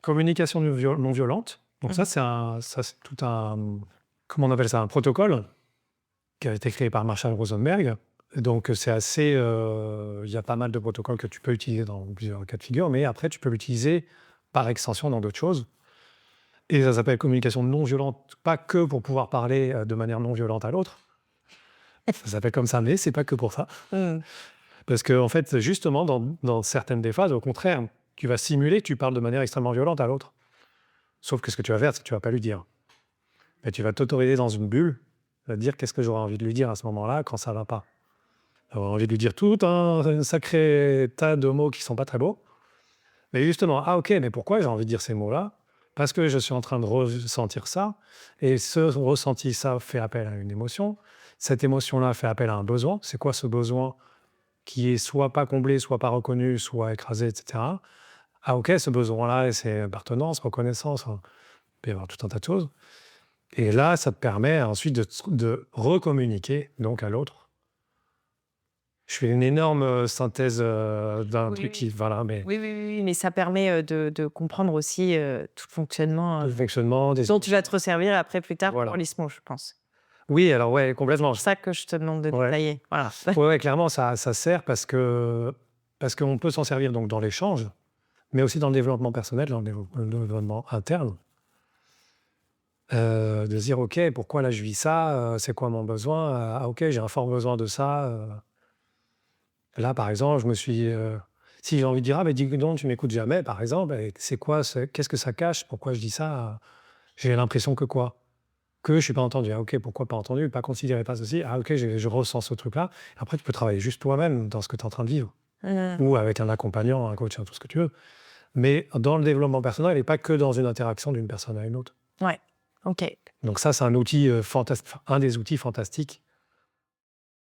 Communication non violente. Donc ça, c'est tout un, comment on appelle ça, un protocole qui a été créé par Marshall Rosenberg. Donc c'est assez, il y a pas mal de protocoles que tu peux utiliser dans plusieurs cas de figure, mais après tu peux l'utiliser par extension dans d'autres choses. Et ça s'appelle communication non violente, pas que pour pouvoir parler de manière non violente à l'autre. Ça s'appelle comme ça, mais c'est pas que pour ça. Parce que en fait, justement, dans certaines des phases, au contraire, tu vas simuler que tu parles de manière extrêmement violente à l'autre. Sauf que ce que tu vas faire, c'est que tu vas pas lui dire. Mais tu vas t'autoriser dans une bulle à dire qu'est-ce que j'aurais envie de lui dire à ce moment-là quand ça va pas. J'aurais envie de lui dire tout un sacré tas de mots qui sont pas très beaux. Mais justement, ah ok, mais pourquoi j'ai envie de dire ces mots-là? Parce que je suis en train de ressentir ça, et ce ressenti, ça fait appel à une émotion. Cette émotion-là fait appel à un besoin. C'est quoi ce besoin qui est soit pas comblé, soit pas reconnu, soit écrasé, etc. Ah ok, ce besoin-là, c'est appartenance, reconnaissance, il peut y avoir tout un tas de choses. Et là, ça te permet ensuite de recommuniquer donc à l'autre. Je fais une énorme synthèse d'un truc qui... Voilà, mais... Oui, mais ça permet de comprendre aussi tout le fonctionnement Le fonctionnement des... dont tu vas te resservir après plus tard Voilà. pour l'ISMO, je pense. Oui, alors ouais, complètement. C'est pour ça que je te demande de Ouais. détailler. Voilà. Ouais, clairement, ça sert parce qu'on peut s'en servir donc dans l'échange, mais aussi dans le développement personnel, dans le développement interne. De se dire, OK, pourquoi là je vis ça? C'est quoi mon besoin? Ah OK, j'ai un fort besoin de ça. Là, par exemple, je me suis... si j'ai envie de dire, ah, mais dis donc, tu m'écoutes jamais, par exemple, et c'est quoi? Qu'est-ce que ça cache? Pourquoi je dis ça? J'ai l'impression que quoi? Que je suis pas entendu. Ah OK, pourquoi pas entendu? Pas considéré, pas ceci. Ah OK, je ressens ce truc-là. Après, tu peux travailler juste toi-même dans ce que tu es en train de vivre. Ou avec un accompagnant, un coach, tout ce que tu veux. Mais dans le développement personnel, et pas que dans une interaction d'une personne à une autre. Ouais, OK. Donc ça, c'est un outil un des outils fantastiques